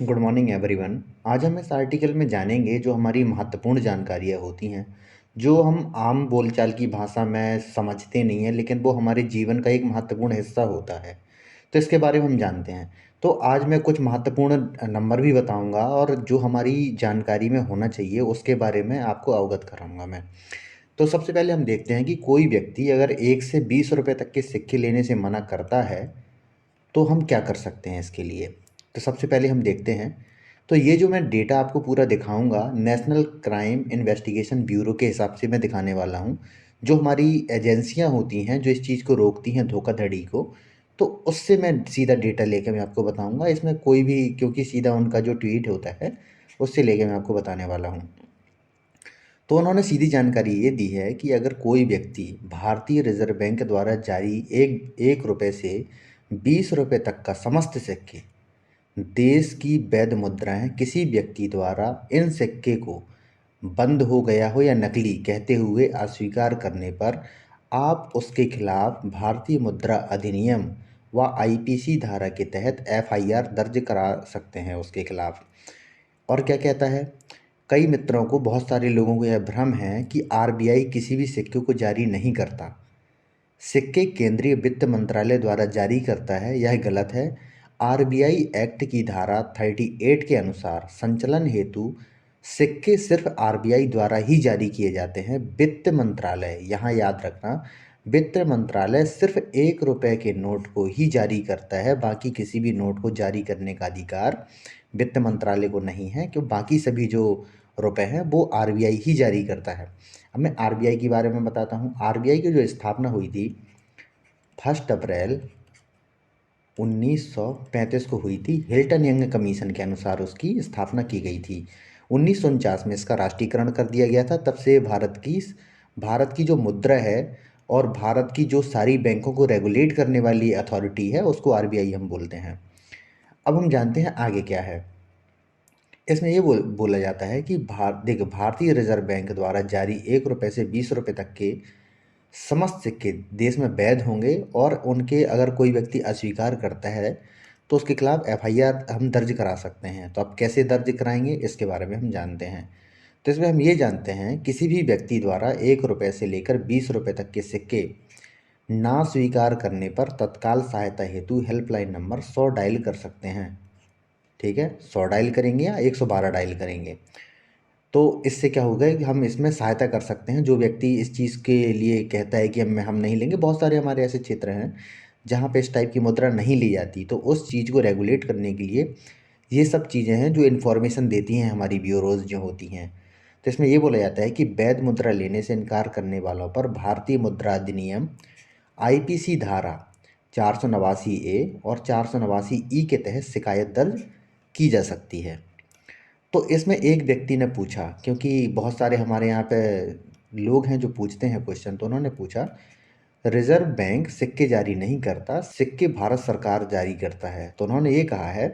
Good morning everyone. आज हम इस आर्टिकल में जानेंगे जो हमारी महत्वपूर्ण जानकारियाँ होती हैं, जो हम आम बोलचाल की भाषा में समझते नहीं हैं, लेकिन वो हमारे जीवन का एक महत्वपूर्ण हिस्सा होता है। तो इसके बारे में हम जानते हैं। तो आज मैं कुछ महत्वपूर्ण नंबर भी बताऊंगा और जो हमारी जानकारी में होना चाहिए उसके बारे में आपको अवगत कराऊंगा मैं। तो सबसे पहले हम देखते हैं कि कोई व्यक्ति अगर 1 से 20 रुपए तक के सिक्के लेने से मना करता है तो हम क्या कर सकते हैं इसके लिए। तो सबसे पहले हम देखते हैं। तो ये जो मैं डेटा आपको पूरा दिखाऊंगा नेशनल क्राइम इन्वेस्टिगेशन ब्यूरो के हिसाब से मैं दिखाने वाला हूँ। जो हमारी एजेंसियाँ होती हैं जो इस चीज़ को रोकती हैं धोखाधड़ी को, तो उससे मैं सीधा डेटा लेके मैं आपको बताऊंगा। इसमें कोई भी, क्योंकि सीधा उनका जो ट्वीट होता है उससे लेके मैं आपको बताने वाला हूँ। तो उन्होंने सीधी जानकारी ये दी है कि अगर कोई व्यक्ति भारतीय रिजर्व बैंक द्वारा जारी एक एक रुपये से 20 रुपये तक का समस्त सिक्के, देश की वैध मुद्राएं किसी व्यक्ति द्वारा इन सिक्के को बंद हो गया हो या नकली कहते हुए अस्वीकार करने पर आप उसके खिलाफ भारतीय मुद्रा अधिनियम व आईपीसी धारा के तहत एफआईआर दर्ज करा सकते हैं उसके खिलाफ। और क्या कहता है, कई मित्रों को, बहुत सारे लोगों को यह भ्रम है कि आरबीआई किसी भी सिक्के को जारी नहीं करता। सिक्के केंद्रीय वित्त मंत्रालय द्वारा जारी करता है, यह गलत है। आरबीआई एक्ट की धारा 38 के अनुसार संचालन हेतु सिक्के सिर्फ आरबीआई द्वारा ही जारी किए जाते हैं। वित्त मंत्रालय, यहाँ याद रखना, वित्त मंत्रालय सिर्फ 1 रुपए के नोट को ही जारी करता है, बाकी किसी भी नोट को जारी करने का अधिकार वित्त मंत्रालय को नहीं है। क्यों, बाकी सभी जो रुपए हैं वो आरबीआई ही जारी करता है। अब मैं आरबीआई के बारे में बताता हूँ। आरबीआई की जो स्थापना हुई थी 1 अप्रैल 1935 को हुई थी। हिल्टन यंग कमीशन के अनुसार उसकी स्थापना की गई थी। 1949 में इसका राष्ट्रीयकरण कर दिया गया था। तब से भारत की जो मुद्रा है और भारत की जो सारी बैंकों को रेगुलेट करने वाली अथॉरिटी है उसको आरबीआई हम बोलते हैं। अब हम जानते हैं आगे क्या है। इसमें ये बोला जाता है कि देखिए, भारतीय रिजर्व बैंक द्वारा जारी 1 रुपये से 20 रुपये तक के समस्त सिक्के देश में वैध होंगे और उनके अगर कोई व्यक्ति अस्वीकार करता है तो उसके खिलाफ एफआईआर हम दर्ज करा सकते हैं। तो अब कैसे दर्ज कराएंगे इसके बारे में हम जानते हैं। तो इसमें हम ये जानते हैं, किसी भी व्यक्ति द्वारा 1 रुपये से लेकर 20 रुपये तक के सिक्के ना स्वीकार करने पर तत्काल सहायता हेतु हेल्पलाइन नंबर 100 डायल कर सकते हैं। ठीक है, 100 डायल करेंगे या 112 डायल करेंगे। तो इससे क्या होगा कि हम इसमें सहायता कर सकते हैं। जो व्यक्ति इस चीज़ के लिए कहता है कि हम नहीं लेंगे, बहुत सारे हमारे ऐसे क्षेत्र हैं जहाँ पे इस टाइप की मुद्रा नहीं ली जाती, तो उस चीज़ को रेगुलेट करने के लिए ये सब चीज़ें हैं जो इन्फॉर्मेशन देती हैं हमारी ब्यूरोज जो होती हैं। तो इसमें ये बोला जाता है कि वैध मुद्रा लेने से इनकार करने वालों पर भारतीय मुद्रा अधिनियम आईपीसी धारा 489 ए और 489 ई के तहत शिकायत दर्ज की जा सकती है। तो इसमें एक व्यक्ति ने पूछा, क्योंकि बहुत सारे हमारे यहाँ पे लोग हैं जो पूछते हैं क्वेश्चन, तो उन्होंने पूछा, रिजर्व बैंक सिक्के जारी नहीं करता, सिक्के भारत सरकार जारी करता है। तो उन्होंने ये कहा है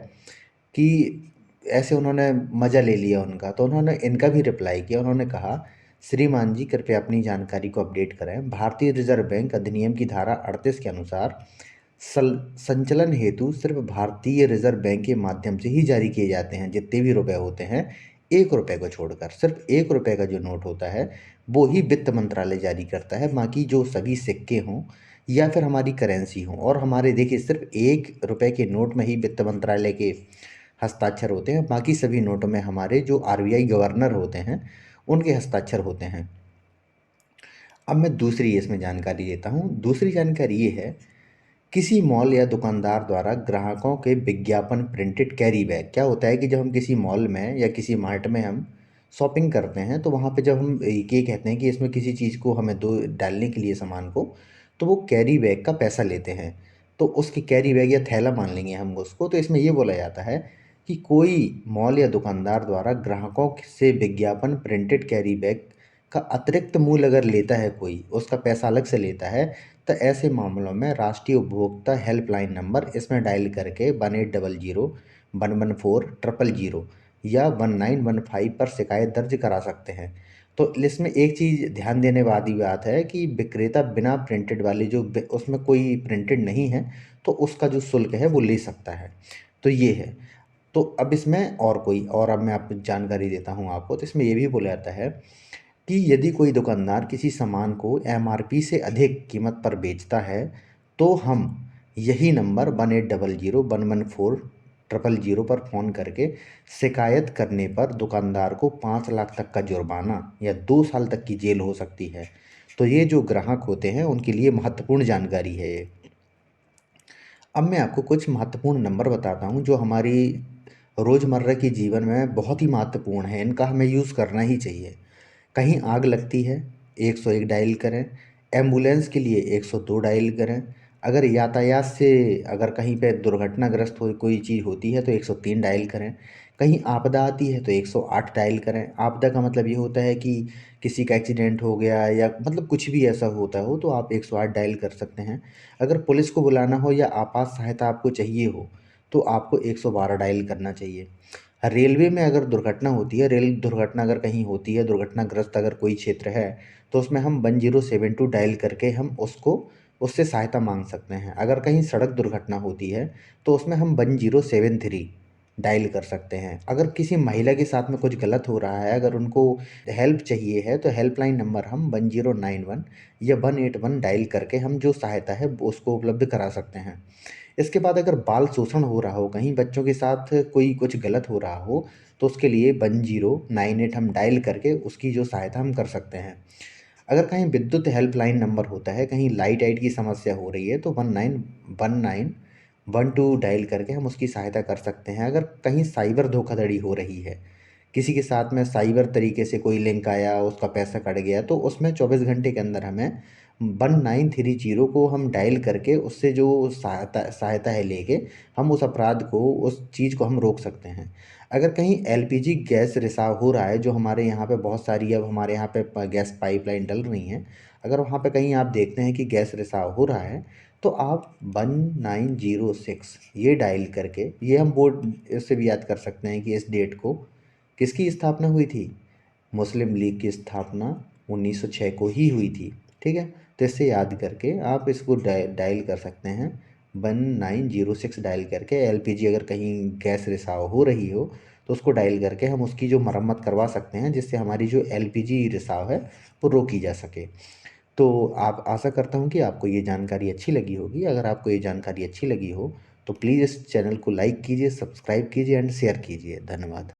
कि ऐसे उन्होंने मज़ा ले लिया उनका, तो उन्होंने इनका भी रिप्लाई किया। उन्होंने कहा, श्रीमान जी कृपया अपनी जानकारी को अपडेट करें। भारतीय रिजर्व बैंक अधिनियम की धारा 38 के अनुसार संचलन हेतु सिर्फ भारतीय रिजर्व बैंक के माध्यम से ही जारी किए जाते हैं। जितने भी रुपए होते हैं 1 रुपये को छोड़कर, सिर्फ 1 रुपये का जो नोट होता है वो ही वित्त मंत्रालय जारी करता है। बाकी जो सभी सिक्के हों या फिर हमारी करेंसी हों, और हमारे देखिए सिर्फ 1 रुपये के नोट में ही वित्त मंत्रालय के हस्ताक्षर होते हैं, बाकी सभी नोटों में हमारे जो आरबीआई गवर्नर होते हैं उनके हस्ताक्षर होते हैं। अब मैं दूसरी इसमें जानकारी देता हूँ। दूसरी जानकारी ये है, किसी मॉल या दुकानदार द्वारा ग्राहकों के विज्ञापन प्रिंटेड कैरी बैग। क्या होता है कि जब हम किसी मॉल में या किसी मार्ट में हम शॉपिंग करते हैं तो वहाँ पे जब हम ये कहते हैं कि इसमें किसी चीज़ को हमें दो डालने के लिए सामान को, तो वो कैरी बैग का पैसा लेते हैं। तो उसकी कैरी बैग या थैला मान लेंगे हम उसको। तो इसमें ये बोला जाता है कि कोई मॉल या दुकानदार द्वारा ग्राहकों से विज्ञापन प्रिंटेड कैरी बैग का अतिरिक्त मूल्य अगर लेता है, कोई उसका पैसा अलग से लेता है, तो ऐसे मामलों में राष्ट्रीय उपभोक्ता हेल्पलाइन नंबर इसमें डायल करके 1800 114 000 या 1915 पर शिकायत दर्ज करा सकते हैं। तो इसमें एक चीज़ ध्यान देने वाली बात है कि विक्रेता बिना प्रिंटेड वाली जो उसमें कोई प्रिंटेड नहीं है तो उसका जो शुल्क है वो ले सकता है। तो ये है। तो अब इसमें और अब मैं आपको जानकारी देता हूँ आपको, तो इसमें ये भी बोला जाता है कि यदि कोई दुकानदार किसी सामान को एमआरपी से अधिक कीमत पर बेचता है, तो हम यही नंबर 1800 1114 पर फ़ोन करके शिकायत करने पर दुकानदार को 5 लाख तक का जुर्माना या 2 साल तक की जेल हो सकती है। तो ये जो ग्राहक होते हैं उनके लिए महत्वपूर्ण जानकारी है ये। अब मैं आपको कुछ महत्वपूर्ण नंबर बताता हूँ जो हमारी रोज़मर्रा की जीवन में बहुत ही महत्वपूर्ण है, इनका हमें यूज़ करना ही चाहिए। कहीं आग लगती है, 101 डायल करें। एम्बुलेंस के लिए 102 डायल करें। अगर यातायात से अगर कहीं पे दुर्घटनाग्रस्त हो कोई चीज़ होती है तो 103 डायल करें। कहीं आपदा आती है तो 108 डायल करें। आपदा का मतलब ये होता है कि किसी का एक्सीडेंट हो गया या मतलब कुछ भी ऐसा होता हो तो आप 108 डायल कर सकते हैं। अगर पुलिस को बुलाना हो या आपात सहायता आपको चाहिए हो तो आपको 112 डायल करना चाहिए। रेलवे में अगर दुर्घटना होती है, रेल दुर्घटना अगर कहीं होती है, दुर्घटनाग्रस्त अगर कोई क्षेत्र है, तो उसमें हम 1072 डायल करके हम उससे सहायता माँग सकते हैं। अगर कहीं सड़क दुर्घटना होती है, तो उसमें हम 1073 डायल कर सकते हैं। अगर किसी महिला के साथ में कुछ गलत हो रहा है, अगर उनको हेल्प चाहिए है, तो हेल्पलाइन नंबर हम 1091 या 181 डायल करके हम जो सहायता है, वो उसको उपलब्ध करा सकते हैं। इसके बाद अगर बाल शोषण हो रहा हो, कहीं बच्चों के साथ कोई कुछ गलत हो रहा हो, तो उसके लिए 1098 हम डायल करके उसकी जो सहायता हम कर सकते हैं। अगर कहीं विद्युत हेल्पलाइन नंबर होता है, कहीं लाइट आइट की समस्या हो रही है, तो 1912 डायल करके हम उसकी सहायता कर सकते हैं। अगर कहीं साइबर धोखाधड़ी हो रही है, किसी के साथ में साइबर तरीके से कोई लिंक आया, उसका पैसा कट गया, तो उसमें 24 घंटे के अंदर हमें 1930 को हम डायल करके उससे जो सहायता सहायता है लेके हम उस अपराध को, उस चीज़ को हम रोक सकते हैं। अगर कहीं एलपीजी गैस रिसाव हो रहा है, जो हमारे यहाँ पे बहुत सारी अब हमारे यहाँ पे गैस पाइपलाइन डल रही हैं, अगर वहाँ पे कहीं आप देखते हैं कि गैस रिसाव हो रहा है, तो आप 1906 ये डायल करके, ये हम बोर्ड इससे भी याद कर सकते हैं कि इस डेट को किसकी स्थापना हुई थी। मुस्लिम लीग की स्थापना 1906 को ही हुई थी। ठीक है, तो इससे याद करके आप इसको डायल कर सकते हैं। 1906 डायल करके एलपीजी अगर कहीं गैस रिसाव हो रही हो तो उसको डायल करके हम उसकी जो मरम्मत करवा सकते हैं, जिससे हमारी जो एलपीजी रिसाव है वो रोकी जा सके। तो आप, आशा करता हूँ कि आपको ये जानकारी अच्छी लगी होगी। अगर आपको ये जानकारी अच्छी लगी हो तो प्लीज़ इस चैनल को लाइक कीजिए, सब्सक्राइब कीजिए एंड शेयर कीजिए। धन्यवाद।